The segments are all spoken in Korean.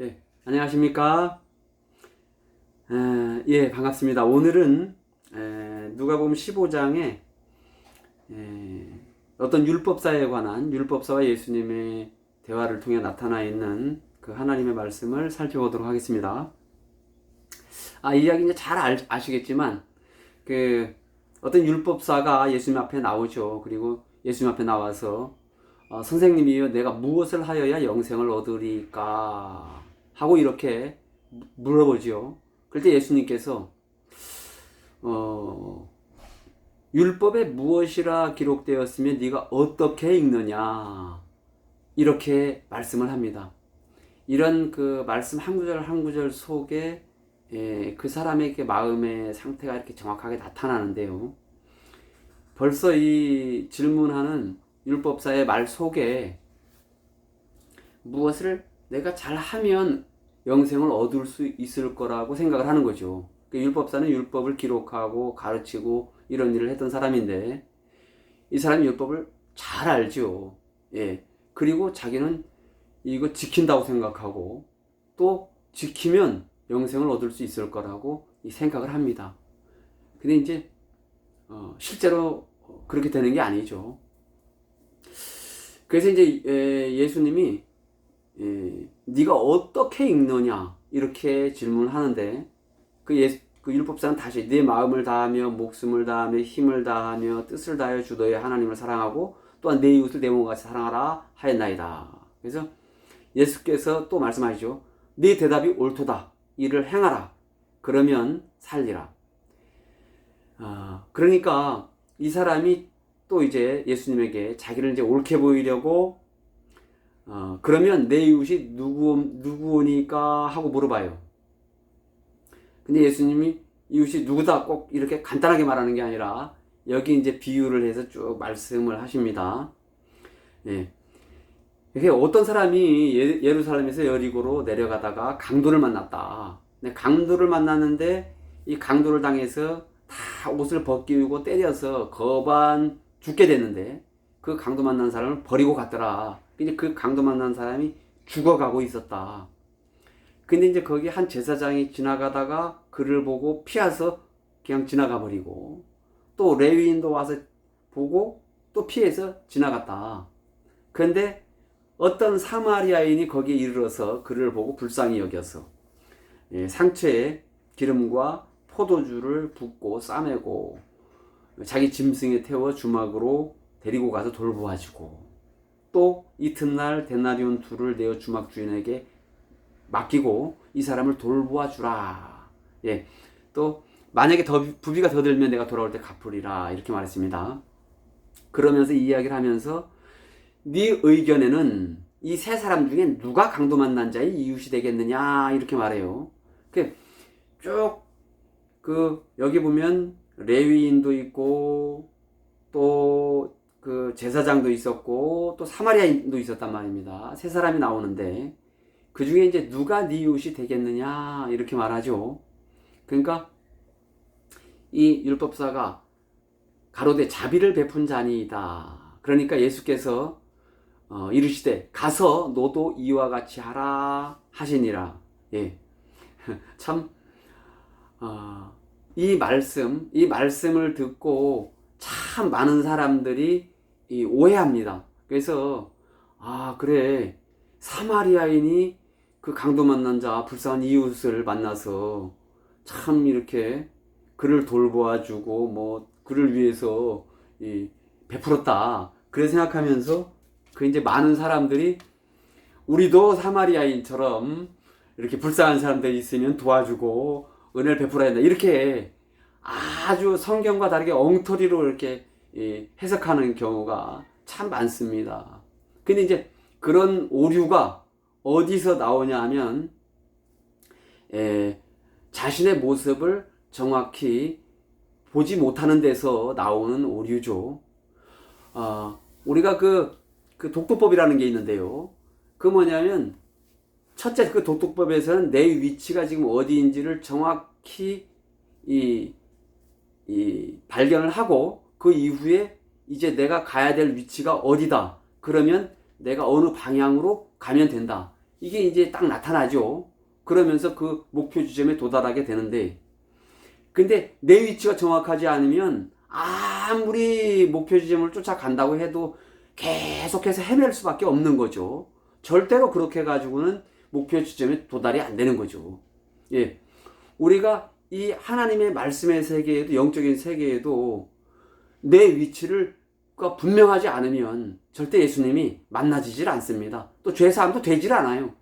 예, 안녕하십니까? 예, 반갑습니다. 오늘은 누가복음 15장에 어떤 율법사에 관한 율법사와 예수님의 대화를 통해 나타나 있는 그 하나님의 말씀을 살펴보도록 하겠습니다. 이 이야기 이제 잘 아시겠지만 그 어떤 율법사가 예수님 앞에 나오죠. 그리고 예수님 앞에 나와서 선생님이여 내가 무엇을 하여야 영생을 얻으리까 하고 이렇게 물어보죠. 그럴 때 예수님께서 율법에 무엇이라 기록되었으면 네가 어떻게 읽느냐 이렇게 말씀을 합니다. 이런 그 말씀 한 구절 한 구절 속에 그 사람의 마음의 상태가 이렇게 정확하게 나타나는데요. 벌써 이 질문하는 율법사의 말 속에 무엇을 내가 잘하면 영생을 얻을 수 있을 거라고 생각을 하는 거죠. 율법사는 율법을 기록하고 가르치고 이런 일을 했던 사람인데 이 사람이 율법을 잘 알죠. 예. 그리고 자기는 이거 지킨다고 생각하고 또 지키면 영생을 얻을 수 있을 거라고 생각을 합니다. 근데 이제 실제로 그렇게 되는 게 아니죠. 그래서 이제 예수님이 네가 어떻게 읽느냐 이렇게 질문을 하는데 그 율법사는 다시 네 마음을 다하며 목숨을 다하며 힘을 다하며 뜻을 다하여 주 너의 하나님을 사랑하고 또한 내 이웃을 내 몸같이 사랑하라 하였나이다. 그래서 예수께서 또 말씀하시죠. 네 대답이 옳도다. 이를 행하라. 그러면 살리라. 그러니까 이 사람이 또 이제 예수님에게 자기를 이제 옳게 보이려고 그러면 내 이웃이 누구니까 하고 물어봐요. 근데 예수님이 이웃이 누구다 꼭 이렇게 간단하게 말하는 게 아니라 여기 이제 비유를 해서 쭉 말씀을 하십니다. 예. 이게 어떤 사람이 예루살렘에서 여리고로 내려가다가 강도를 만났다. 강도를 만났는데 이 강도를 당해서 다 옷을 벗기고 때려서 거반 죽게 됐는데 그 강도 만난 사람을 버리고 갔더라. 근데 그 강도 만난 사람이 죽어가고 있었다. 근데 이제 거기 한 제사장이 지나가다가 그를 보고 피해서 그냥 지나가 버리고 또 레위인도 와서 보고 또 피해서 지나갔다. 그런데 어떤 사마리아인이 거기에 이르러서 그를 보고 불쌍히 여겨서 상처에 기름과 포도주를 붓고 싸매고 자기 짐승에 태워 주막으로 데리고 가서 돌보아주고 또 이튿날 데나리온 둘을 내어 주막 주인에게 맡기고 이 사람을 돌보아 주라. 예. 또 만약에 부비가 더 들면 내가 돌아올 때 갚으리라 이렇게 말했습니다. 그러면서 이 이야기를 하면서 네 의견에는 이 세 사람 중에 누가 강도 만난 자의 이웃이 되겠느냐 이렇게 말해요. 쭉 여기 보면 레위인도 있고 또 그 제사장도 있었고 또 사마리아인도 있었단 말입니다. 세 사람이 나오는데 그 중에 이제 누가 네 이웃이 되겠느냐 이렇게 말하죠. 그러니까 이 율법사가 가로되 자비를 베푼 자니이다. 그러니까 예수께서 이르시되 가서 너도 이와 같이 하라 하시니라. 예. 참 이 말씀을 듣고 참 많은 사람들이 오해합니다. 그래서 그래 사마리아인이 그 강도 만난 자 불쌍한 이웃을 만나서 참 이렇게 그를 돌보아주고 뭐 그를 위해서 베풀었다. 그래 생각하면서 그 이제 많은 사람들이 우리도 사마리아인처럼 이렇게 불쌍한 사람들이 있으면 도와주고 은혜를 베풀어야 된다. 이렇게 아주 성경과 다르게 엉터리로 이렇게 해석하는 경우가 참 많습니다. 근데 이제 그런 오류가 어디서 나오냐 하면 자신의 모습을 정확히 보지 못하는 데서 나오는 오류죠. 우리가 그 독도법이라는 게 있는데요. 그 뭐냐면 첫째 그 독도법에서는 내 위치가 지금 어디인지를 정확히 발견을 하고 그 이후에 이제 내가 가야 될 위치가 어디다. 그러면 내가 어느 방향으로 가면 된다. 이게 이제 딱 나타나죠. 그러면서 그 목표 지점에 도달하게 되는데, 근데 내 위치가 정확하지 않으면 아무리 목표 지점을 쫓아간다고 해도 계속해서 헤맬 수밖에 없는 거죠. 절대로 그렇게 해가지고는 목표 지점에 도달이 안 되는 거죠. 예. 우리가 이 하나님의 말씀의 세계에도, 영적인 세계에도 내 위치를 분명하지 않으면 절대 예수님이 만나지질 않습니다. 또 죄사함도 되질 않아요.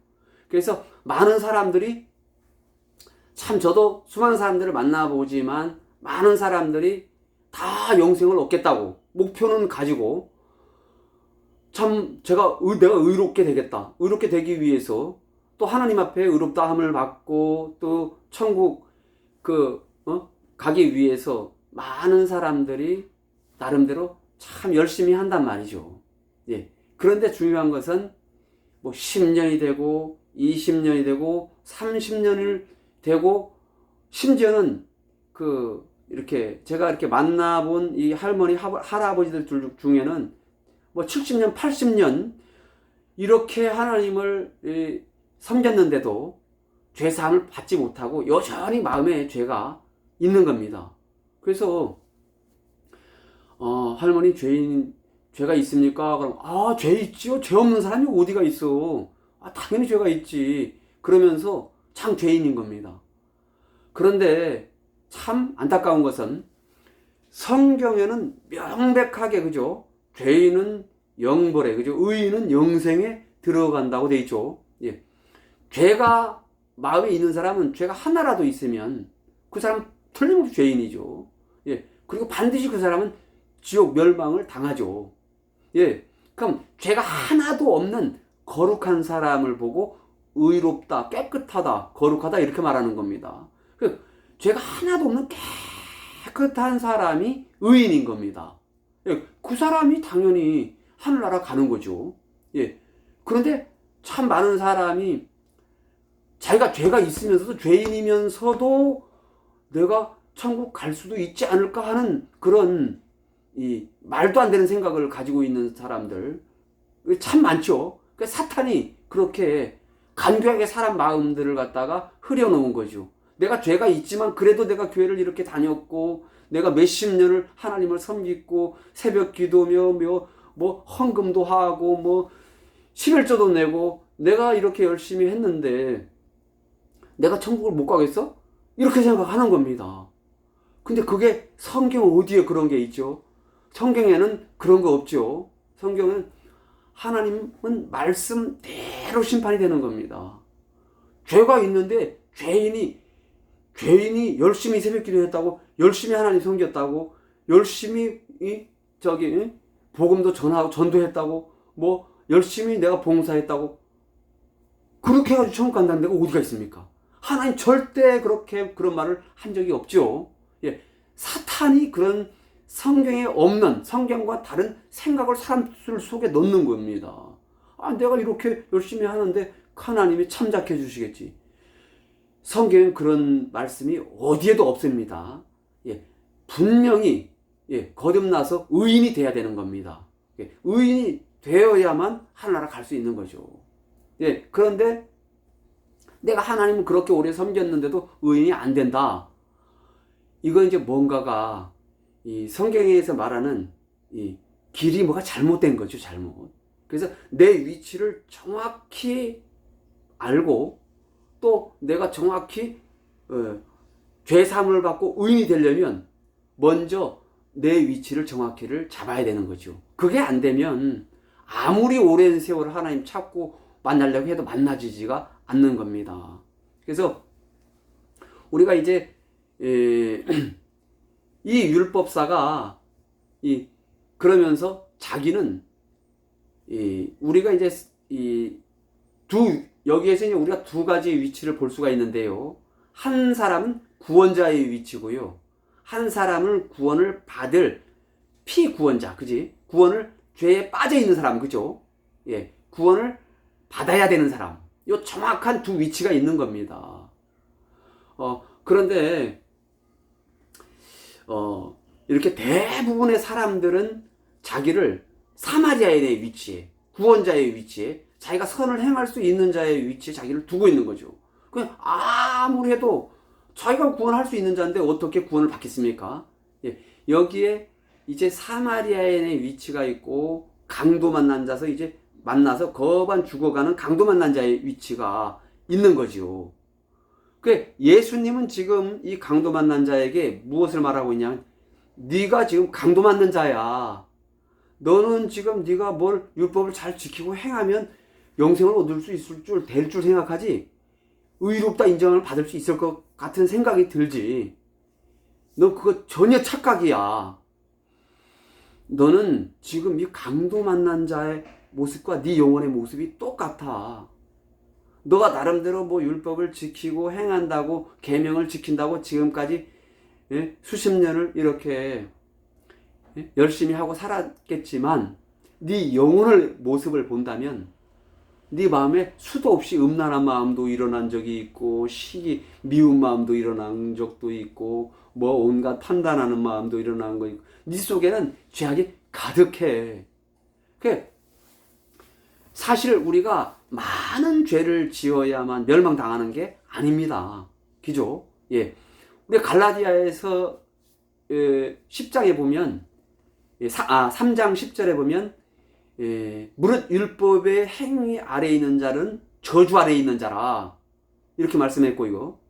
그래서 많은 사람들이, 참 저도 수많은 사람들을 만나보지만 많은 사람들이 다 영생을 얻겠다고 목표는 가지고, 참 내가 의롭게 되겠다, 의롭게 되기 위해서 또 하나님 앞에 의롭다함을 받고 또 천국 가기 위해서 많은 사람들이 나름대로 참 열심히 한단 말이죠. 예. 그런데 중요한 것은 뭐 10년이 되고 20년이 되고 30년을 되고, 심지어는 이렇게 제가 이렇게 만나본 이 할머니 할아버지들 중에는 뭐 70년 80년 이렇게 하나님을 섬겼는데도 죄사함을 받지 못하고 여전히 마음에 죄가 있는 겁니다. 그래서 할머니 죄가 있습니까? 그럼 죄 있지요. 죄 없는 사람이 어디가 있어. 당연히 죄가 있지. 그러면서 참 죄인인 겁니다. 그런데 참 안타까운 것은 성경에는 명백하게, 그죠? 죄인은 영벌에, 그죠? 의인은 영생에 들어간다고 돼 있죠. 예. 죄가 마음에 있는 사람은 죄가 하나라도 있으면 그 사람은 틀림없이 죄인이죠. 예. 그리고 반드시 그 사람은 지옥 멸망을 당하죠. 예. 그럼 죄가 하나도 없는 거룩한 사람을 보고 의롭다, 깨끗하다, 거룩하다 이렇게 말하는 겁니다. 죄가 하나도 없는 깨끗한 사람이 의인인 겁니다. 예. 그 사람이 당연히 하늘나라 가는 거죠. 예. 그런데 참 많은 사람이 자기가 죄가 있으면서도, 죄인이면서도 내가 천국 갈 수도 있지 않을까 하는 그런 말도 안 되는 생각을 가지고 있는 사람들 참 많죠. 사탄이 그렇게 간교하게 사람 마음들을 갖다가 흐려놓은 거죠. 내가 죄가 있지만 그래도 내가 교회를 이렇게 다녔고, 내가 몇십 년을 하나님을 섬기고 새벽 기도며 뭐 헌금도 하고 뭐 11조도 내고 내가 이렇게 열심히 했는데 내가 천국을 못 가겠어? 이렇게 생각하는 겁니다. 근데 그게 성경 어디에 그런 게 있죠? 성경에는 그런 거 없죠. 성경은 하나님은 말씀대로 심판이 되는 겁니다. 죄가 있는데 죄인이 열심히 새벽 기도했다고, 열심히 하나님 섬겼다고, 열심히 복음도 전하고 전도했다고, 뭐 열심히 내가 봉사했다고, 그렇게 해가지고 천국 간다는 데가 어디가 있습니까? 하나님 절대 그런 말을 한 적이 없죠. 예. 사탄이 그런 성경에 없는, 성경과 다른 생각을 사람들 속에 넣는 겁니다. 내가 이렇게 열심히 하는데 하나님이 참작해 주시겠지. 성경엔 그런 말씀이 어디에도 없습니다. 예. 분명히 거듭나서 의인이 돼야 되는 겁니다. 예. 의인이 되어야만 하늘나라 갈 수 있는 거죠. 예. 그런데 내가 하나님을 그렇게 오래 섬겼는데도 의인이 안 된다. 이건 이제 뭔가가 이 성경에서 말하는 이 길이 뭐가 잘못된 거죠, 잘못. 그래서 내 위치를 정확히 알고 또 내가 정확히 죄사함을 받고 의인이 되려면 먼저 내 위치를 정확히를 잡아야 되는 거죠. 그게 안 되면 아무리 오랜 세월 하나님 찾고 만나려고 해도 만나지지가 않는 겁니다. 그래서 우리가 이제 이 율법사가 그러면서 자기는 우리가 이제 여기에서 이제 우리가 두 가지 위치를 볼 수가 있는데요. 한 사람은 구원자의 위치고요. 한 사람은 구원을 받을 피구원자, 그지? 구원을 죄에 빠져 있는 사람, 그죠? 예, 구원을 받아야 되는 사람. 요 정확한 두 위치가 있는 겁니다. 그런데 이렇게 대부분의 사람들은 자기를 사마리아인의 위치에, 구원자의 위치에 자기가 선을 행할 수 있는 자의 위치에 자기를 두고 있는 거죠. 그냥 아무리 해도 자기가 구원할 수 있는 자인데 어떻게 구원을 받겠습니까? 예, 여기에 이제 사마리아인의 위치가 있고 강도 만난 자서 이제 만나서 거반 죽어가는 강도 만난 자의 위치가 있는 거죠. 그 예수님은 지금 이 강도 만난 자에게 무엇을 말하고 있냐면 네가 지금 강도 만난 자야. 너는 지금 네가 뭘 율법을 잘 지키고 행하면 영생을 얻을 수 있을 줄 될 줄 생각하지 의롭다 인정을 받을 수 있을 것 같은 생각이 들지. 너 그거 전혀 착각이야. 너는 지금 이 강도 만난 자의 모습과 네 영혼의 모습이 똑같아. 너가 나름대로 뭐 율법을 지키고 행한다고 계명을 지킨다고 지금까지 수십 년을 이렇게 열심히 하고 살았겠지만 네 영혼의 모습을 본다면 네 마음에 수도 없이 음란한 마음도 일어난 적이 있고 시기 미운 마음도 일어난 적도 있고 뭐 온갖 판단하는 마음도 일어난 거 있고 네 속에는 죄악이 가득해. 사실 우리가 많은 죄를 지어야만 멸망당하는 게 아닙니다. 그죠? 예. 우리 갈라디아에서 10장에 보면 3장 10절에 보면 무릇 율법의 행위 아래에 있는 자는 저주 아래에 있는 자라 이렇게 말씀했고 이거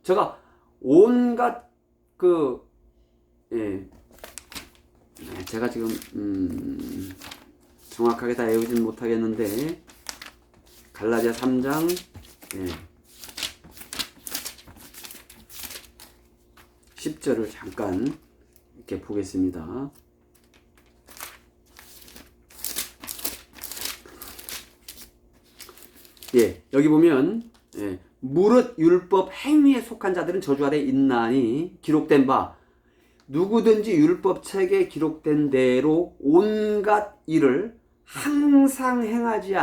제가 온갖 제가 지금 정확하게 다 외우진 못하겠는데 갈라디아 3장 10절을 잠깐 이렇게 보겠습니다. 여기 보면 무릇 율법 행위에 속한 자들은 저주 아래 있나니 기록된 바 누구든지 율법 책에 기록된 대로 온갖 일을 항상 행하지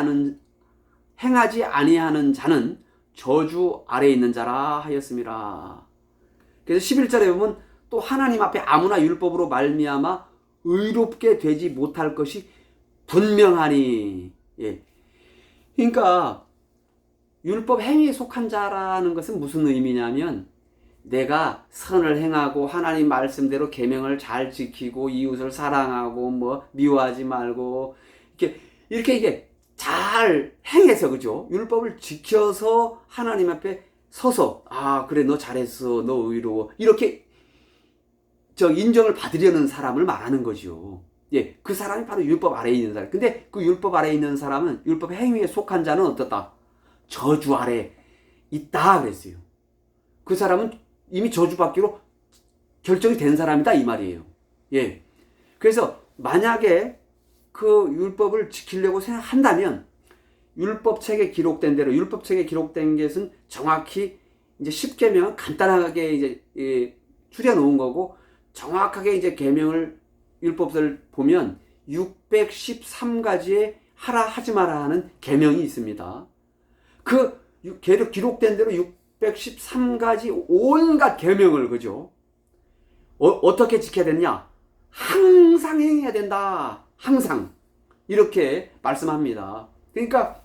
아니하는 자는 저주 아래에 있는 자라 하였음이라. 그래서 11절에 보면 또 하나님 앞에 아무나 율법으로 말미암아 의롭게 되지 못할 것이 분명하니. 그러니까 율법 행위에 속한 자라는 것은 무슨 의미냐면 내가 선을 행하고 하나님 말씀대로 계명을 잘 지키고 이웃을 사랑하고 뭐 미워하지 말고 이렇게 이게 잘 행해서 그죠? 율법을 지켜서 하나님 앞에 서서 그래 너 잘했어 너 의로워 이렇게 인정을 받으려는 사람을 말하는 거죠. 그 사람이 바로 율법 아래에 있는 사람. 근데 그 율법 아래에 있는 사람은 율법 행위에 속한 자는 어떻다? 저주 아래 있다 그랬어요. 그 사람은 이미 저주받기로 결정이 된 사람이다 이 말이에요. 그래서 만약에 그 율법을 지키려고 생각한다면 율법책에 기록된 대로 율법책에 기록된 것은 정확히 이제 10계명은 간단하게 이제 추려 놓은 거고 정확하게 이제 계명을 율법을 보면 613가지의 하라 하지 마라 하는 계명이 있습니다. 그 기록된 대로 613가지 온갖 계명을 그죠? 어떻게 지켜야 되느냐? 항상 행해야 된다. 항상 이렇게 말씀합니다. 그러니까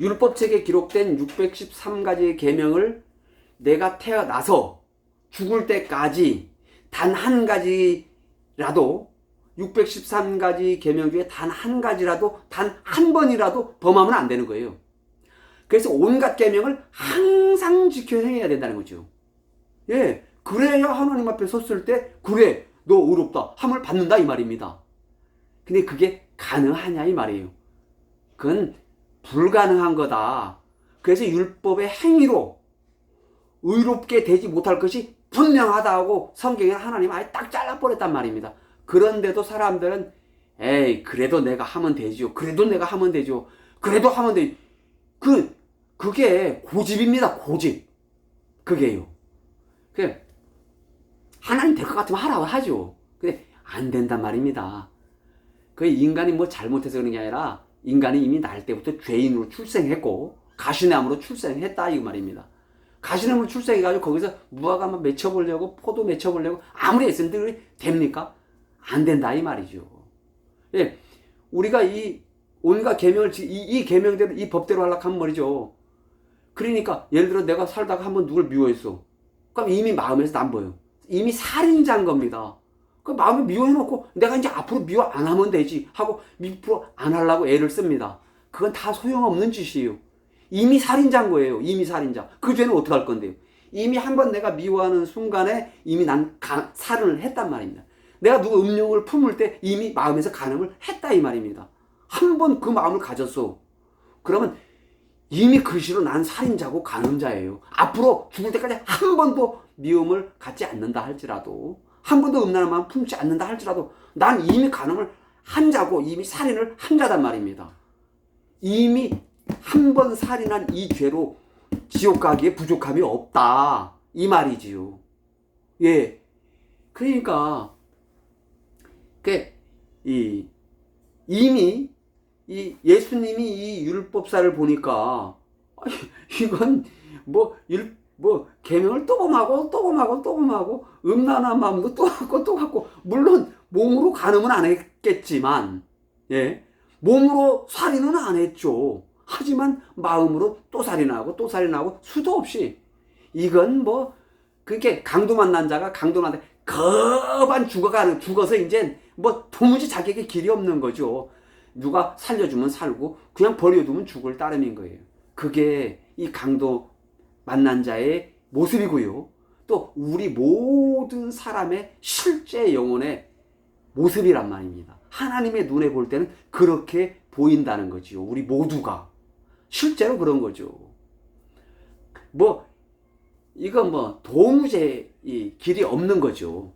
율법책에 기록된 613가지의 계명을 내가 태어나서 죽을 때까지 단 한 가지라도 613가지 계명 중에 단 한 가지라도 단 한 번이라도 범하면 안 되는 거예요. 그래서 온갖 계명을 항상 지켜 행해야 된다는 거죠. 그래야 하나님 앞에 섰을 때 그래 너 의롭다 함을 받는다 이 말입니다. 근데 그게 가능하냐 이 말이에요. 그건 불가능한 거다. 그래서 율법의 행위로 의롭게 되지 못할 것이 분명하다 하고 성경에 하나님 아예 딱 잘라버렸단 말입니다. 그런데도 사람들은 그래도 내가 하면 되죠. 그래도 내가 하면 되죠. 그래도 하면 되죠. 그게 고집입니다. 고집. 그게요. 하나님 될 것 같으면 하라고 하죠. 근데 안 된단 말입니다. 그 인간이 뭐 잘못해서 그런 게 아니라 인간이 이미 날 때부터 죄인으로 출생했고 가시나무로 출생했다 이 말입니다. 가시나무로 출생해가지고 거기서 무화과 막 맺혀보려고 포도 맺혀보려고 아무리 애쓰는데 됩니까? 안 된다 이 말이죠. 우리가 이 온갖 계명을 이 계명대로 이 법대로 하려고 하면 말이죠. 그러니까 예를 들어 내가 살다가 한번 누굴 미워했어. 그럼 이미 마음에서 남보여. 이미 살인자인 겁니다. 그 마음을 미워해놓고 내가 이제 앞으로 미워 안 하면 되지 하고 앞으로 안 하려고 애를 씁니다. 그건 다 소용없는 짓이에요. 이미 살인자인 거예요. 이미 살인자. 그 죄는 어떻게 할 건데요? 이미 한번 내가 미워하는 순간에 이미 난 살인을 했단 말입니다. 내가 누구 음욕을 품을 때 이미 마음에서 간음을 했다 이 말입니다. 한 번 그 마음을 가졌어. 그러면 이미 그 시로 난 살인자고 간음자예요. 앞으로 죽을 때까지 한 번도 미움을 갖지 않는다 할지라도, 한 번도 음란한 마음 품지 않는다 할지라도 난 이미 간음을 한 자고 이미 살인을 한 자단 말입니다. 이미 한 번 살인한 이 죄로 지옥 가기에 부족함이 없다 이 말이지요. 예, 그러니까 이미 이 예수님이 이 율법사를 보니까 이건 뭐 계명을 또 범하고 음란한 마음도 또 갖고 물론 몸으로 간음은 안 했겠지만 예 몸으로 살인은 안 했죠. 하지만 마음으로 또 살인하고 수도 없이 이건 뭐 그렇게 강도 만난 자가 강도 만난 거반 죽어서 이제 뭐 도무지 자기에게 길이 없는 거죠. 누가 살려주면 살고 그냥 버려두면 죽을 따름인 거예요. 그게 이 강도 만난 자의 모습이고요. 또 우리 모든 사람의 실제 영혼의 모습이란 말입니다. 하나님의 눈에 볼 때는 그렇게 보인다는 거지요. 우리 모두가 실제로 그런 거죠. 이건 도무지 길이 없는 거죠.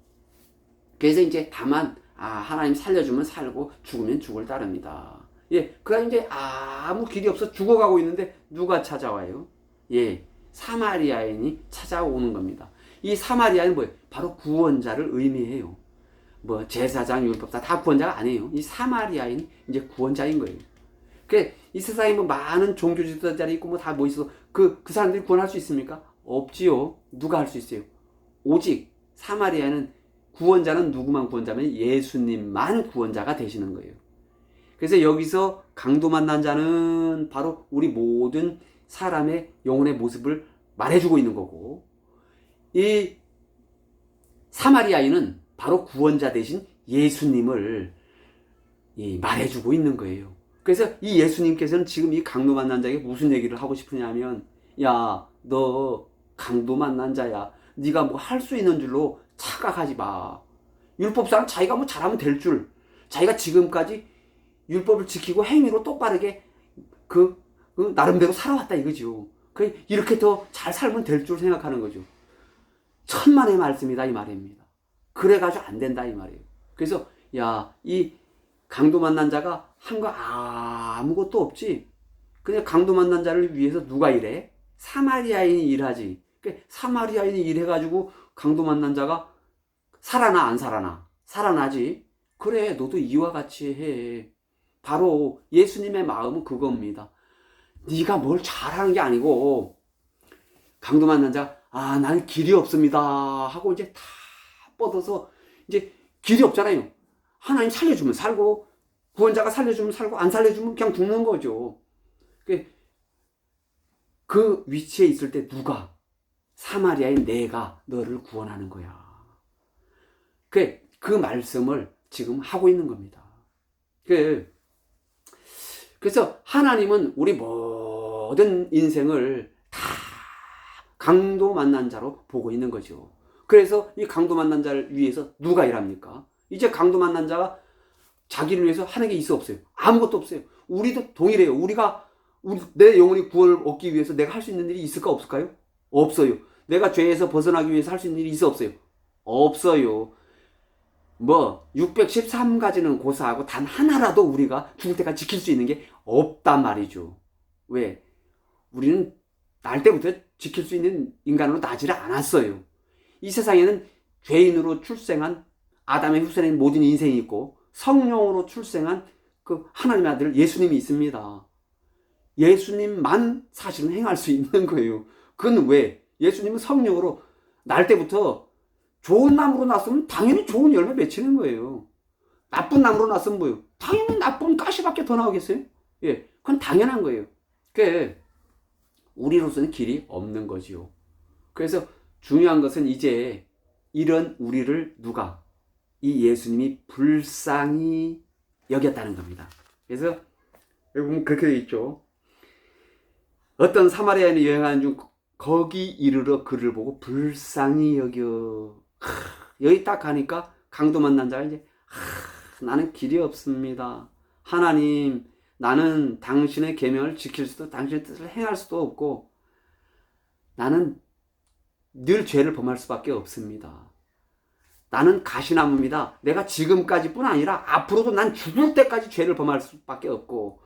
그래서 이제 다만 하나님 살려주면 살고 죽으면 죽을 따릅니다. 예, 그러니까 이제 아무 길이 없어 죽어가고 있는데 누가 찾아와요? 예, 사마리아인이 찾아오는 겁니다. 이 사마리아인은 뭐예요? 바로 구원자를 의미해요. 제사장, 율법사 다 구원자가 아니에요. 이 사마리아인이 이제 구원자인 거예요. 이 세상에 많은 종교 지도자들이 있고 다 있어. 그 사람들이 구원할 수 있습니까? 없지요. 누가 할 수 있어요? 오직 사마리아는 구원자는 누구만 구원자면 예수님만 구원자가 되시는 거예요. 그래서 여기서 강도 만난 자는 바로 우리 모든 사람의 영혼의 모습을 말해주고 있는 거고, 이 사마리아인은 바로 구원자 되신 예수님을 말해주고 있는 거예요. 그래서 이 예수님께서는 지금 이 강도 만난 자에게 무슨 얘기를 하고 싶으냐면, 야, 너 강도 만난 자야. 네가 할 수 있는 줄로 착각하지 마. 율법사는 자기가 잘하면 될 줄, 자기가 지금까지 율법을 지키고 행위로 똑바르게 나름대로 살아왔다 이거죠. 이렇게 더 잘 살면 될 줄 생각하는 거죠. 천만의 말씀이다 이 말입니다. 그래가지고 안 된다 이 말이에요. 그래서 이 강도 만난 자가 한 거 아무것도 없지. 그냥 강도 만난 자를 위해서 누가 일해? 사마리아인이 일하지. 사마리아인이 일해가지고 강도 만난 자가 살아나 안 살아나? 살아나지. 그래, 너도 이와 같이 해. 바로 예수님의 마음은 그겁니다. 네가 뭘 잘하는 게 아니고 강도 만난 자가 나는 길이 없습니다 하고 이제 다 뻗어서 이제 길이 없잖아요. 하나님 살려주면 살고 구원자가 살려주면 살고 안 살려주면 그냥 죽는 거죠. 그 위치에 있을 때 누가? 사마리아인 내가 너를 구원하는 거야. 그 말씀을 지금 하고 있는 겁니다. 그래서 하나님은 우리 모든 인생을 다 강도 만난 자로 보고 있는 거죠. 그래서 이 강도 만난 자를 위해서 누가 일합니까? 이제 강도 만난 자가 자기를 위해서 하는 게 있어 없어요? 아무것도 없어요. 우리도 동일해요. 내 영혼이 구원을 얻기 위해서 내가 할 수 있는 일이 있을까 없을까요? 없어요. 내가 죄에서 벗어나기 위해서 할 수 있는 일이 있어 없어요? 없어요. 613가지는 고사하고 단 하나라도 우리가 죽을 때까지 지킬 수 있는 게 없단 말이죠. 왜? 우리는 날 때부터 지킬 수 있는 인간으로 나지를 않았어요. 이 세상에는 죄인으로 출생한 아담의 후손인 모든 인생이 있고 성령으로 출생한 그 하나님의 아들 예수님이 있습니다. 예수님만 사실은 행할 수 있는 거예요. 그건 왜? 예수님은 성령으로 날 때부터 좋은 나무로 났으면 당연히 좋은 열매 맺히는 거예요. 나쁜 나무로 났으면 뭐예요? 당연히 나쁜 가시밖에 더 나오겠어요? 예, 그건 당연한 거예요. 그 우리로서는 길이 없는 거지요. 그래서 중요한 것은 이제 이런 우리를 누가 이 예수님이 불쌍히 여겼다는 겁니다. 그래서 여기 보면 그렇게 되어 있죠. 어떤 사마리아인이 여행하는 중 거기 이르러 그를 보고 불쌍히 여겨. 여기 딱 가니까 강도 만난 자가 이제 나는 길이 없습니다. 하나님, 나는 당신의 계명을 지킬 수도 당신의 뜻을 행할 수도 없고 나는 늘 죄를 범할 수밖에 없습니다. 나는 가시나무입니다. 내가 지금까지뿐 아니라 앞으로도 난 죽을 때까지 죄를 범할 수밖에 없고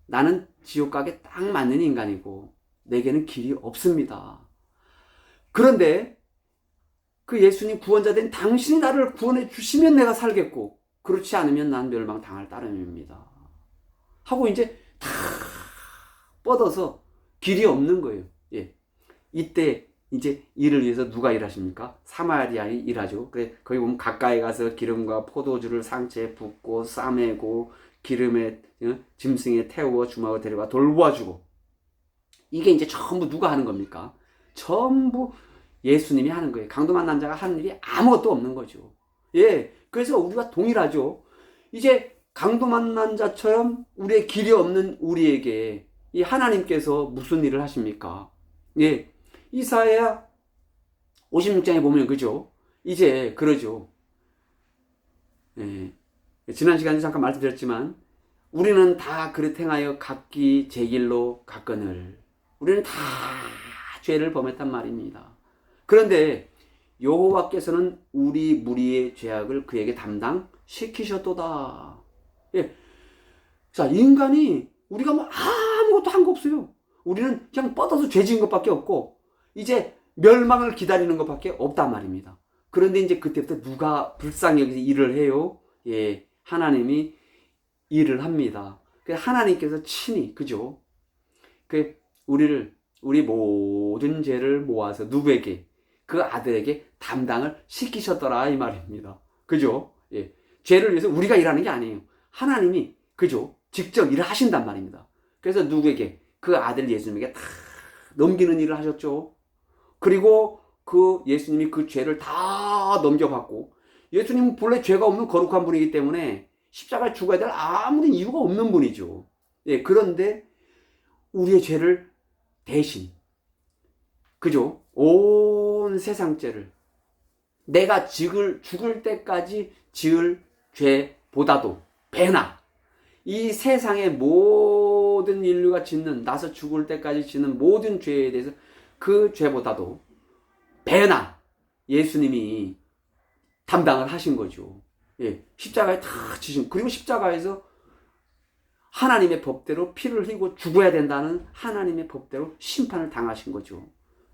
나는 지옥 가게 딱 맞는 인간이고 내게는 길이 없습니다. 그런데 그 예수님 구원자 된 당신이 나를 구원해 주시면 내가 살겠고 그렇지 않으면 난 멸망당할 따름입니다. 하고 이제 다 뻗어서 길이 없는 거예요. 예. 이때 이제 일을 위해서 누가 일하십니까? 사마리아인이 일하죠. 그래, 거기 보면 가까이 가서 기름과 포도주를 상체에 붓고 싸매고 기름에 짐승에 태워 주막으로 데려가 돌보아주고 이게 이제 전부 누가 하는 겁니까? 전부 예수님이 하는 거예요. 강도 만난 자가 하는 일이 아무것도 없는 거죠. 예, 그래서 우리가 동일하죠. 이제 강도 만난 자처럼 우리의 길이 없는 우리에게 이 하나님께서 무슨 일을 하십니까? 예, 이사야 56장에 보면 그죠? 이제 그러죠. 예, 지난 시간에 잠깐 말씀드렸지만 우리는 다 그릇 행하여 각기 제 길로 갔거늘 우리는 다 죄를 범했단 말입니다. 그런데 여호와께서는 우리 무리의 죄악을 그에게 담당시키셨도다. 예. 자, 인간이 우리가 뭐 아무것도 한 거 없어요. 우리는 그냥 뻗어서 죄 지은 것밖에 없고 이제 멸망을 기다리는 것밖에 없단 말입니다. 그런데 이제 그때부터 누가 불쌍히 여기서 일을 해요? 예, 하나님이 일을 합니다. 하나님께서 친히, 그죠? 우리 모든 죄를 모아서 누구에게? 그 아들에게 담당을 시키셨더라, 이 말입니다. 그죠? 예. 죄를 위해서 우리가 일하는 게 아니에요. 하나님이, 그죠? 직접 일을 하신단 말입니다. 그래서 누구에게? 그 아들 예수님에게 다 넘기는 일을 하셨죠. 그리고 그 예수님이 그 죄를 다 넘겨받고, 예수님은 본래 죄가 없는 거룩한 분이기 때문에 십자가를 죽어야 될 아무런 이유가 없는 분이죠. 예, 그런데 우리의 죄를 대신, 그죠? 온 세상 죄를 내가 죽을 때까지 지을 죄보다도 배나 이 세상의 모든 인류가 짓는 나서 죽을 때까지 짓는 모든 죄에 대해서 그 죄보다도 배나 예수님이 담당을 하신 거죠. 예, 십자가에 다 지신, 그리고 십자가에서 하나님의 법대로 피를 흘리고 죽어야 된다는 하나님의 법대로 심판을 당하신 거죠.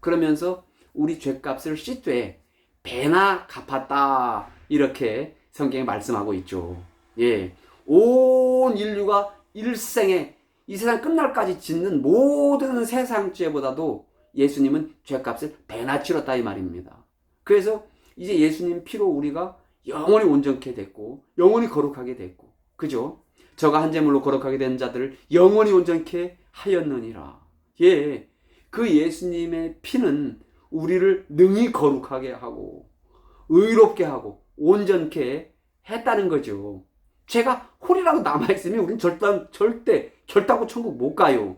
그러면서 우리 죄값을 씻되 배나 갚았다, 이렇게 성경에 말씀하고 있죠. 예, 온 인류가 일생에 이 세상 끝날까지 짓는 모든 세상 죄보다도 예수님은 죄값을 배나 치렀다, 이 말입니다. 그래서 이제 예수님 피로 우리가 영원히 온전케 됐고 영원히 거룩하게 됐고, 그죠? 저가 한 제물로 거룩하게 된 자들을 영원히 온전케 하였느니라. 예, 그 예수님의 피는 우리를 능히 거룩하게 하고 의롭게 하고 온전케 했다는 거죠. 죄가 홀이라도 남아있으면 우리는 절대 결단코 천국 못 가요.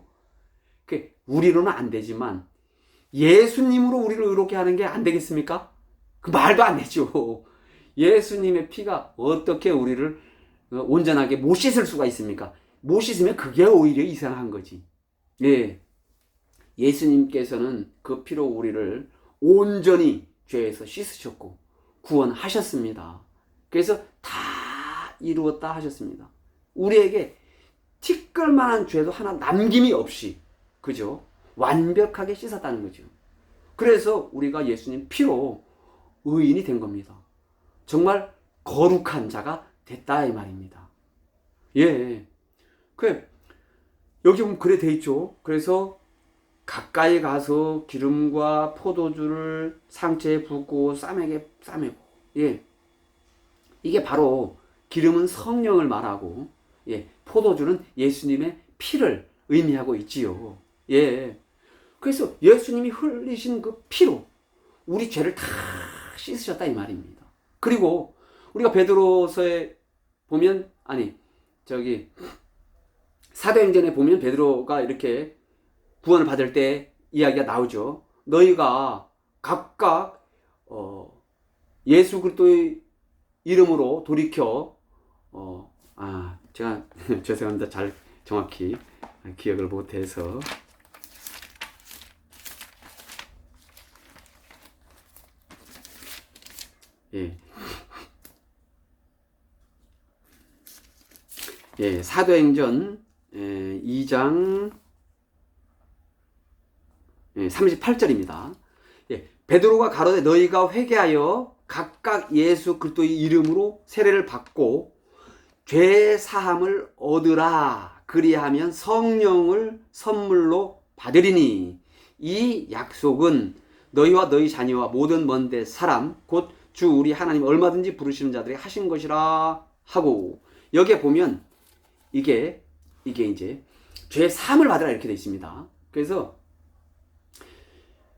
우리로는 안 되지만 예수님으로 우리를 의롭게 하는 게 안 되겠습니까? 그 말도 안 되죠. 예수님의 피가 어떻게 우리를 온전하게 못 씻을 수가 있습니까? 못 씻으면 그게 오히려 이상한 거지. 예, 예수님께서는 그 피로 우리를 온전히 죄에서 씻으셨고 구원하셨습니다. 그래서 다 이루었다 하셨습니다. 우리에게 티끌만한 죄도 하나 남김이 없이, 그죠? 완벽하게 씻었다는 거죠. 그래서 우리가 예수님 피로 의인이 된 겁니다. 정말 거룩한 자가 됐다, 이 말입니다. 예. 여기 보면 그래 돼 있죠. 그래서 가까이 가서 기름과 포도주를 상체에 붓고 싸매고. 예. 이게 바로 기름은 성령을 말하고, 예, 포도주는 예수님의 피를 의미하고 있지요. 예. 그래서 예수님이 흘리신 그 피로 우리 죄를 다 씻으셨다 이 말입니다. 그리고 우리가 베드로서에 보면 사도행전에 보면 베드로가 이렇게 구원을 받을 때 이야기가 나오죠. 너희가 각각 예수 그리스도의 이름으로 돌이켜 제가 죄송합니다. 잘 정확히 기억을 못해서 사도행전 2장 38절입니다. 베드로가 가로되 너희가 회개하여 각각 예수 그리스도의 이름으로 세례를 받고 죄 사함을 얻으라. 그리하면 성령을 선물로 받으리니 이 약속은 너희와 너희 자녀와 모든 먼데 사람 곧 주 우리 하나님 얼마든지 부르시는 자들이 하신 것이라 하고, 여기에 보면 이게 이제 죄 사함을 받으라 이렇게 되어 있습니다. 그래서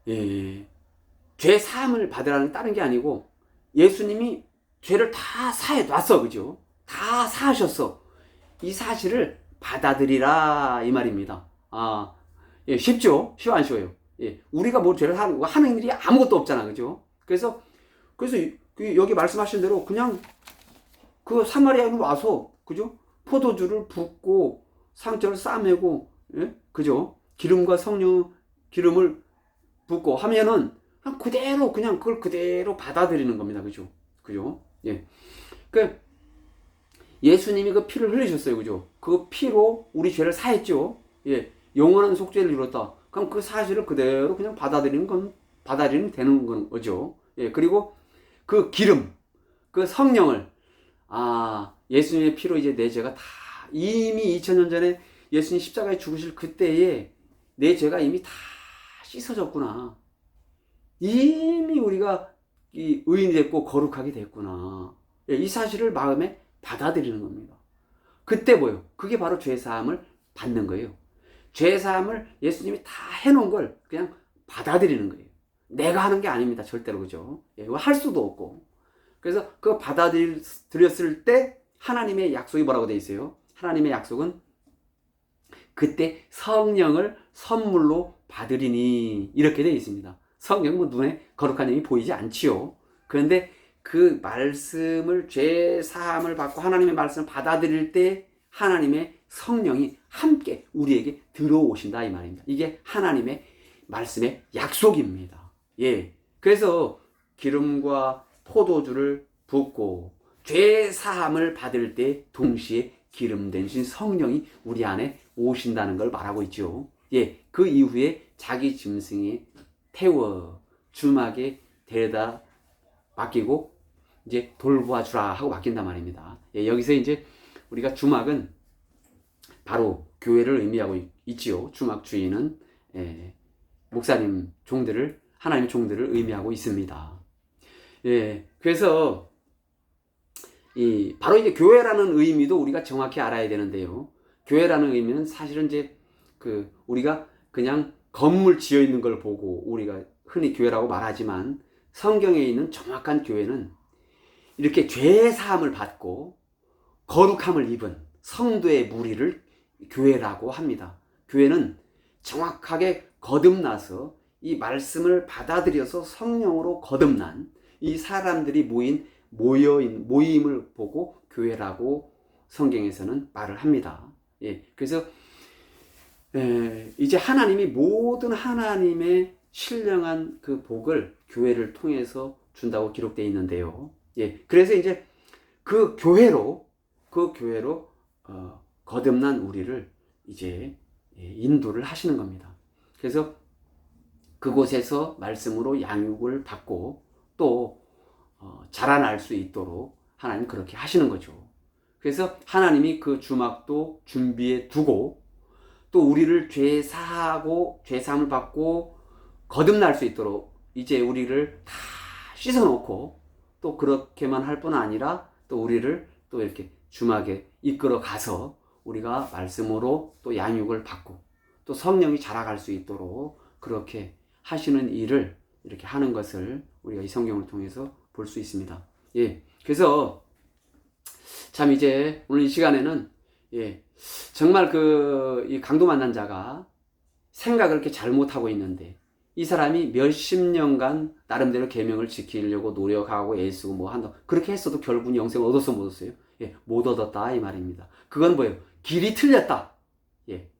죄 사함을 받으라는 다른 게 아니고 예수님이 죄를 다 사해 놨어. 그죠? 다 사하셨어. 이 사실을 받아들이라 이 말입니다. 쉽죠? 쉬워 안 쉬워요? 우리가 뭐 죄를 하는 일이 아무것도 없잖아. 그죠? 그래서 여기 말씀하신 대로 그냥 그 사마리아인이 와서, 그죠? 포도주를 붓고 상처를 싸매고, 그죠? 기름과 기름을 붓고 하면은 그냥 그걸 그대로 받아들이는 겁니다. 그죠? 그죠? 예수님이 그 피를 흘리셨어요. 그죠? 그 피로 우리 죄를 사했죠. 영원한 속죄를 이뤘다. 그럼 그 사실을 그대로 그냥 받아들이면 되는 거죠. 그리고 그 기름, 그 성령을, 예수님의 피로 이제 내 죄가 다, 이미 2000년 전에 예수님 십자가에 죽으실 그때에 내 죄가 이미 다 씻어졌구나. 이미 우리가 의인이 됐고 거룩하게 됐구나. 이 사실을 마음에 받아들이는 겁니다. 그때 뭐예요? 그게 바로 죄사함을 받는 거예요. 죄사함을 예수님이 다 해놓은 걸 그냥 받아들이는 거예요. 내가 하는 게 아닙니다. 절대로. 그죠? 이거 할 수도 없고. 그래서 그거 받아들였을 때 하나님의 약속이 뭐라고 되어 있어요? 하나님의 약속은 그때 성령을 선물로 받으리니 이렇게 되어 있습니다. 성령은 눈에 거룩한 영이 보이지 않지요. 그런데 그 말씀을, 죄 사함을 받고 하나님의 말씀을 받아들일 때 하나님의 성령이 함께 우리에게 들어오신다 이 말입니다. 이게 하나님의 말씀의 약속입니다. 그래서 기름과 포도주를 붓고 죄 사함을 받을 때 동시에 기름 대신 성령이 우리 안에 오신다는 걸 말하고 있죠. 그 이후에 자기 짐승에 태워 주막에 데려다 맡기고 이제 돌보아 주라 하고 맡긴단 말입니다. 여기서 이제 우리가 주막은 바로 교회를 의미하고 있지요. 주막 주인은 목사님 종들을, 하나님의 종들을 의미하고 있습니다. 그래서 바로 이제 교회라는 의미도 우리가 정확히 알아야 되는데요. 교회라는 의미는 사실은 이제 우리가 그냥 건물 지어 있는 걸 보고 우리가 흔히 교회라고 말하지만 성경에 있는 정확한 교회는 이렇게 죄 사함을 받고 거룩함을 입은 성도의 무리를 교회라고 합니다. 교회는 정확하게 거듭나서 이 말씀을 받아들여서 성령으로 거듭난 이 사람들이 모임을 보고 교회라고 성경에서는 말을 합니다. 그래서 이제 하나님이 모든 하나님의 신령한 그 복을 교회를 통해서 준다고 기록되어 있는데요. 그래서 이제 그 교회로 거듭난 우리를 이제 인도를 하시는 겁니다. 그래서 그곳에서 말씀으로 양육을 받고 또 자라날 수 있도록 하나님 그렇게 하시는 거죠. 그래서 하나님이 그 주막도 준비해 두고 또 우리를 죄 사함을 받고 거듭날 수 있도록 이제 우리를 다 씻어놓고 또 그렇게만 할 뿐 아니라 또 우리를 또 이렇게 주막에 이끌어 가서 우리가 말씀으로 또 양육을 받고 또 성령이 자라갈 수 있도록 그렇게 하시는 일을 이렇게 하는 것을 우리가 이 성경을 통해서 볼 수 있습니다. 예. 그래서 참 이제 오늘 이 시간에는 정말 이 강도 만난 자가 생각을 이렇게 잘못하고 있는데 이 사람이 몇십 년간 나름대로 계명을 지키려고 노력하고 애쓰고 뭐 한다. 그렇게 했어도 결국은 영생을 얻었어 못 얻었어요? 못 얻었다 이 말입니다. 그건 뭐예요? 길이 틀렸다.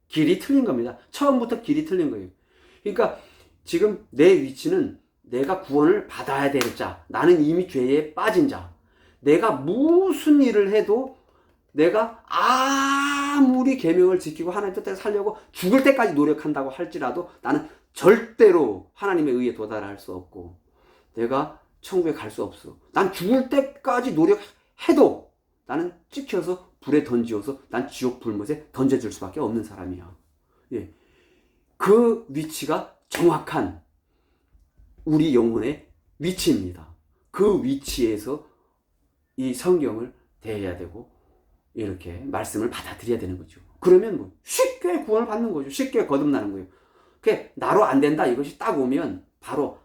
길이 틀린 겁니다. 처음부터 길이 틀린 거예요. 그러니까 지금 내 위치는 내가 구원을 받아야 될 자. 나는 이미 죄에 빠진 자. 내가 무슨 일을 해도 내가 아무리 계명을 지키고 하나님 뜻대로 살려고 죽을 때까지 노력한다고 할지라도 나는 절대로 하나님의 의에 도달할 수 없고 내가 천국에 갈 수 없어. 난 죽을 때까지 노력해도 나는 찍혀서 불에 던지어서 난 지옥 불못에 던져질 수밖에 없는 사람이야. 그 위치가 정확한 우리 영혼의 위치입니다. 그 위치에서 이 성경을 대해야 되고 이렇게 말씀을 받아들여야 되는 거죠. 그러면 뭐 쉽게 구원을 받는 거죠. 쉽게 거듭나는 거예요. 그게 나로 안 된다 이것이 딱 오면 바로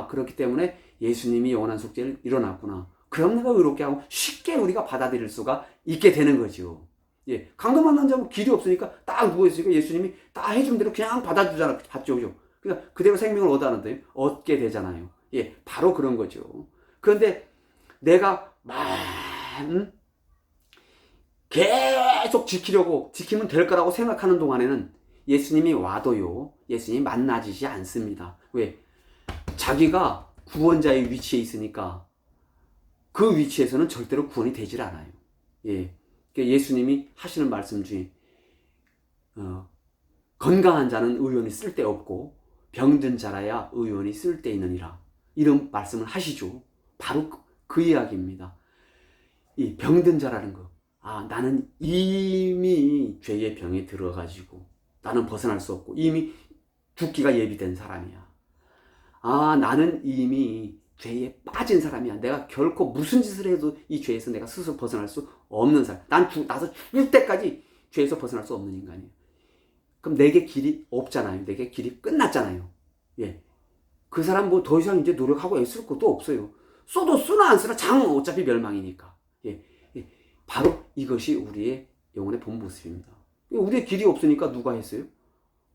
그렇기 때문에 예수님이 영원한 속죄를 이뤄놨구나. 그럼 내가 의롭게 하고 쉽게 우리가 받아들일 수가 있게 되는 거죠. 강도 만난 자면 길이 없으니까 딱 누워있으니까 예수님이 딱 해준 대로 그냥 받아주잖아. 받죠. 그죠? 그러니까 그대로 생명을 얻게 되잖아요. 바로 그런 거죠. 그런데 내가 계속 지키면 될 거라고 생각하는 동안에는 예수님이 와도요, 예수님이 만나지지 않습니다. 왜? 자기가 구원자의 위치에 있으니까 그 위치에서는 절대로 구원이 되질 않아요. 그러니까 예수님이 하시는 말씀 중에 건강한 자는 의원이 쓸데없고 병든 자라야 의원이 쓸데있느니라 이런 말씀을 하시죠. 바로 그 이야기입니다. 이 병든 자라는 거. 나는 이미 죄의 병에 들어가지고 나는 벗어날 수 없고 이미 죽기가 예비된 사람이야. 나는 이미 죄에 빠진 사람이야. 내가 결코 무슨 짓을 해도 이 죄에서 내가 스스로 벗어날 수 없는 사람. 나서 죽을 때까지 죄에서 벗어날 수 없는 인간이에요. 그럼 내게 길이 없잖아요. 내게 길이 끝났잖아요. 그 사람 뭐 더 이상 이제 노력하고 애쓸 것도 없어요. 쏘도 쓰나 안 쓰나 장 어차피 멸망이니까. 바로 이것이 우리의 영혼의 본 모습입니다. 우리의 길이 없으니까 누가 했어요?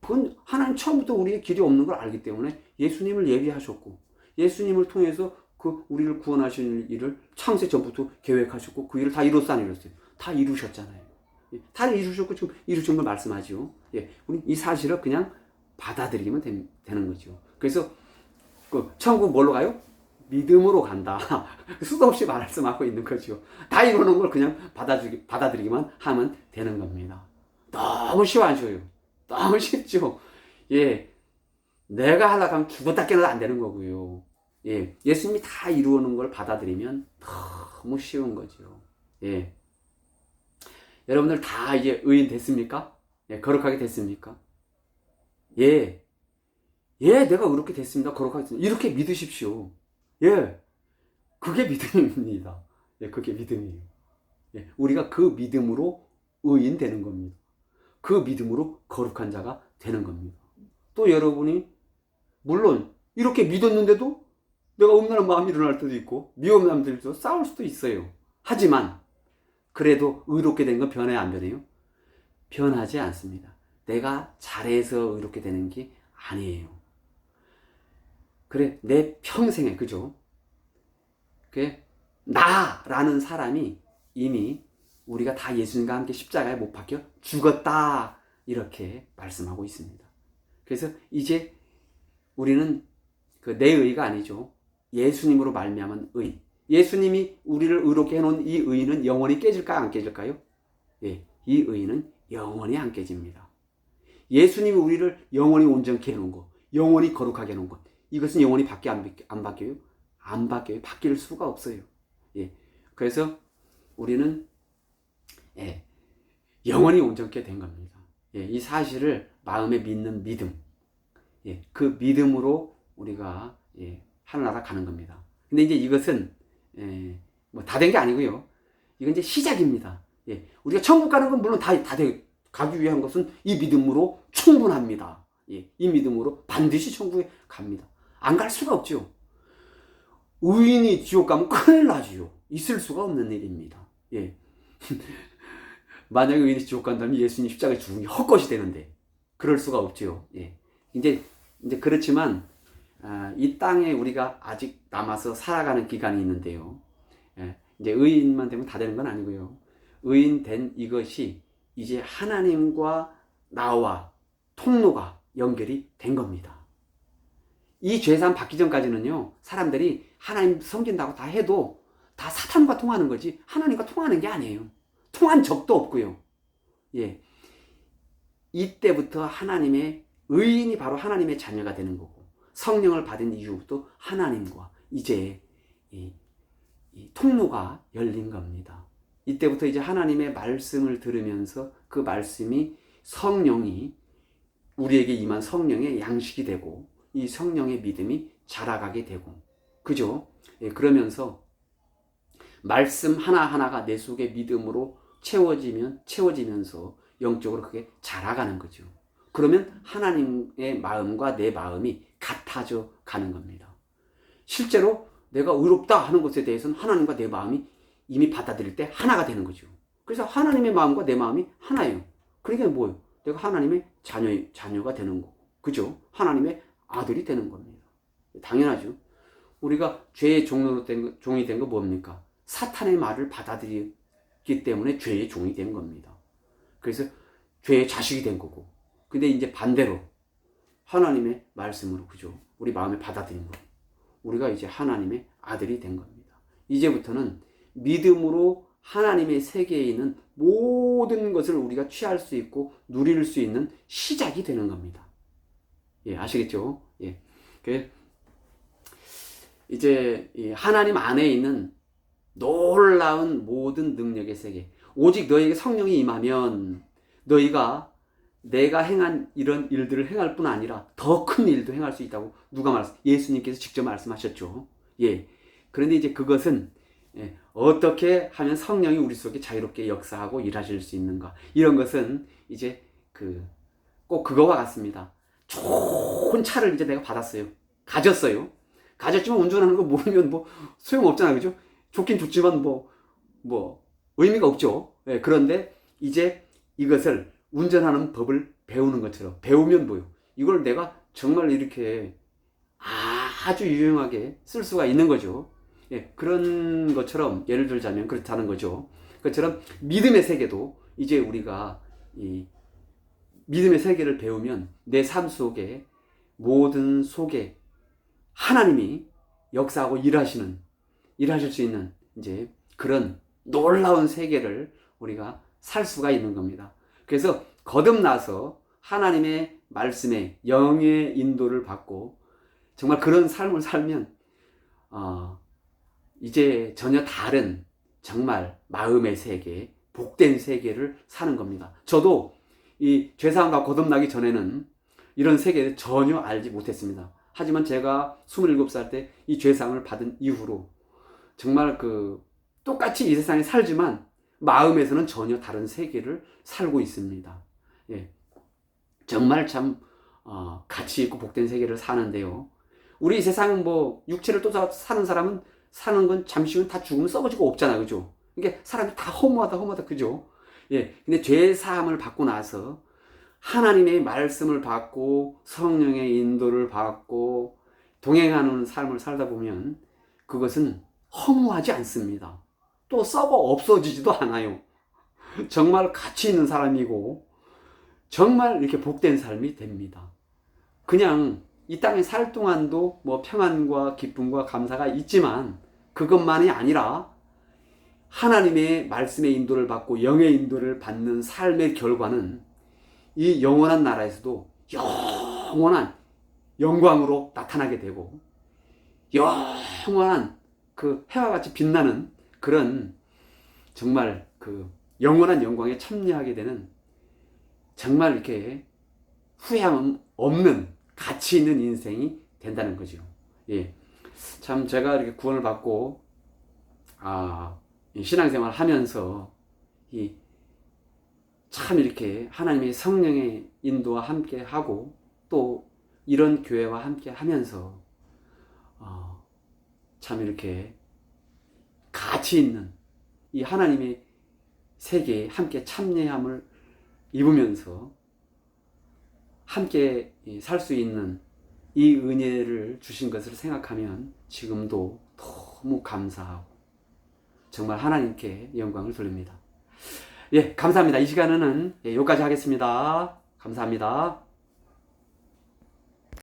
그건 하나님 처음부터 우리의 길이 없는 걸 알기 때문에 예수님을 예비하셨고 예수님을 통해서 우리를 구원하시는 일을 창세 전부터 계획하셨고 그 일을 다 이뤘어 안 이뤘어요? 다 이루셨잖아요. 다 이루셨고 지금 이루신 걸 말씀하죠. 우리 이 사실을 그냥 받아들이면 되는 거죠. 그래서 천국 뭘로 가요? 믿음으로 간다. 수도 없이 말씀하고 있는 거죠. 다 이루는 걸 그냥 받아들이기만 하면 되는 겁니다. 너무 쉬워 안 쉬워요? 너무 쉽죠. 내가 하려고 하면 죽었다 깨어나도 안 되는 거고요. 예수님이 다 이루는 걸 받아들이면 너무 쉬운 거죠. 여러분들 다 이제 의인 됐습니까? 거룩하게 됐습니까? 내가 의롭게 됐습니다. 거룩하게 됐습니다. 이렇게 믿으십시오. 그게 믿음입니다. 그게 믿음이에요. 우리가 그 믿음으로 의인 되는 겁니다. 그 믿음으로 거룩한 자가 되는 겁니다. 또 여러분이 물론 이렇게 믿었는데도 내가 음란한 마음이 일어날 때도 있고 미워하는 사람들도 싸울 수도 있어요. 하지만 그래도 의롭게 된 건 변해 안 변해요? 변하지 않습니다. 내가 잘해서 의롭게 되는 게 아니에요. 그래, 내 평생에, 그죠? 나라는 사람이 이미 우리가 다 예수님과 함께 십자가에 못 박혀 죽었다. 이렇게 말씀하고 있습니다. 그래서 이제 우리는 내 의가 아니죠. 예수님으로 말미암은 의. 예수님이 우리를 의롭게 해놓은 이 의는 영원히 깨질까요? 안 깨질까요? 이 의는 영원히 안 깨집니다. 예수님이 우리를 영원히 온전케 해놓은 것, 영원히 거룩하게 해놓은 것, 이것은 영원히 안 바뀌어요? 안 바뀌어요. 바뀔 수가 없어요. 그래서 우리는 영원히 온전케 된 겁니다. 이 사실을 마음에 믿는 믿음, 그 믿음으로 우리가 하늘나라 가는 겁니다. 근데 이제 이것은 뭐 다 된 게 아니고요. 이건 이제 시작입니다. 예, 우리가 천국 가는 건 물론 가기 위한 것은 이 믿음으로 충분합니다. 예, 이 믿음으로 반드시 천국에 갑니다. 안 갈 수가 없죠. 의인이 지옥 가면 큰일 나지요. 있을 수가 없는 일입니다. 예. 만약에 의인이 지옥 간다면 예수님 십자가에 죽은 게 헛것이 되는데 그럴 수가 없지요. 예. 이제 그렇지만 이 땅에 우리가 아직 남아서 살아가는 기간이 있는데요. 예. 이제 의인만 되면 다 되는 건 아니고요. 의인 된 이것이 이제 하나님과 나와 통로가 연결이 된 겁니다. 이 죄사함 받기 전까지는요, 사람들이 하나님 섬긴다고 다 해도 다 사탄과 통하는 거지 하나님과 통하는 게 아니에요. 통한 적도 없고요. 예. 이때부터 하나님의 의인이 바로 하나님의 자녀가 되는 거고, 성령을 받은 이후부터 하나님과 이제 이 통로가 열린 겁니다. 이때부터 이제 하나님의 말씀을 들으면서 그 말씀이 성령이 우리에게 임한 성령의 양식이 되고 이 성령의 믿음이 자라가게 되고, 그죠? 예, 그러면서 말씀 하나하나가 내 속에 믿음으로 채워지면서 영적으로 그게 자라가는 거죠. 그러면 하나님의 마음과 내 마음이 같아져 가는 겁니다. 실제로 내가 의롭다 하는 것에 대해서는 하나님과 내 마음이 이미 받아들일 때 하나가 되는 거죠. 그래서 하나님의 마음과 내 마음이 하나예요. 그러니까 뭐예요? 내가 하나님의 자녀가 되는 거고, 그죠? 하나님의 아들이 되는 겁니다. 당연하죠. 우리가 죄의 종이 된 거 뭡니까? 사탄의 말을 받아들이기 때문에 죄의 종이 된 겁니다. 그래서 죄의 자식이 된 거고, 근데 이제 반대로 하나님의 말씀으로, 그죠? 우리 마음에 받아들인 거, 우리가 이제 하나님의 아들이 된 겁니다. 이제부터는 믿음으로 하나님의 세계에 있는 모든 것을 우리가 취할 수 있고 누릴 수 있는 시작이 되는 겁니다. 예, 아시겠죠? 예. 이제 하나님 안에 있는 놀라운 모든 능력의 세계, 오직 너에게 성령이 임하면 너희가 내가 행한 이런 일들을 행할 뿐 아니라 더 큰 일도 행할 수 있다고 예수님께서 직접 말씀하셨죠. 예. 그런데 이제 그것은 어떻게 하면 성령이 우리 속에 자유롭게 역사하고 일하실 수 있는가, 이런 것은 이제 꼭 그거와 같습니다. 좋은 차를 이제 내가 받았어요. 가졌지만 운전하는 거 모르면 뭐 소용없잖아요. 그죠? 좋긴 좋지만 뭐 의미가 없죠. 예, 그런데 이제 이것을 운전하는 법을 배우는 것처럼, 배우면 뭐요? 이걸 내가 정말 이렇게 아주 유용하게 쓸 수가 있는 거죠. 예, 그런 것처럼 예를 들자면 그렇다는 거죠. 그것처럼 믿음의 세계도 이제 우리가 이 믿음의 세계를 배우면 내 삶 속에 모든 속에 하나님이 역사하고 일하실 수 있는 이제 그런 놀라운 세계를 우리가 살 수가 있는 겁니다. 그래서 거듭나서 하나님의 말씀에 영의 인도를 받고 정말 그런 삶을 살면 이제 전혀 다른 정말 마음의 세계, 복된 세계를 사는 겁니다. 저도 이 죄사함과 거듭나기 전에는 이런 세계를 전혀 알지 못했습니다. 하지만 제가 27살 때 이 죄사함을 받은 이후로 정말 똑같이 이 세상에 살지만 마음에서는 전혀 다른 세계를 살고 있습니다. 예. 정말 참 가치 있고 복된 세계를 사는데요. 우리 이 세상은 육체를 또 사는 사람은 사는 건 잠시 후에 다 죽으면 썩어지고 없잖아요. 그죠? 그러니까 사람이 다 허무하다, 그죠? 예. 근데 죄 사함을 받고 나서 하나님의 말씀을 받고 성령의 인도를 받고 동행하는 삶을 살다 보면 그것은 허무하지 않습니다. 또 썩어 없어지지도 않아요. 정말 가치 있는 사람이고 정말 이렇게 복된 삶이 됩니다. 그냥 이 땅에 살 동안도 평안과 기쁨과 감사가 있지만 그것만이 아니라 하나님의 말씀의 인도를 받고 영의 인도를 받는 삶의 결과는 이 영원한 나라에서도 영원한 영광으로 나타나게 되고 영원한 해와 같이 빛나는 그런 정말 영원한 영광에 참여하게 되는 정말 이렇게 후회함 없는 가치 있는 인생이 된다는 거죠. 예. 참 제가 이렇게 구원을 받고 신앙생활을 하면서 참 이렇게 하나님의 성령의 인도와 함께 하고 또 이런 교회와 함께 하면서 참 이렇게 가치 있는 이 하나님의 세계에 함께 참여함을 입으면서 함께 살 수 있는 이 은혜를 주신 것을 생각하면 지금도 너무 감사하고 정말 하나님께 영광을 돌립니다. 예, 감사합니다. 이 시간에는 여기까지 하겠습니다. 감사합니다.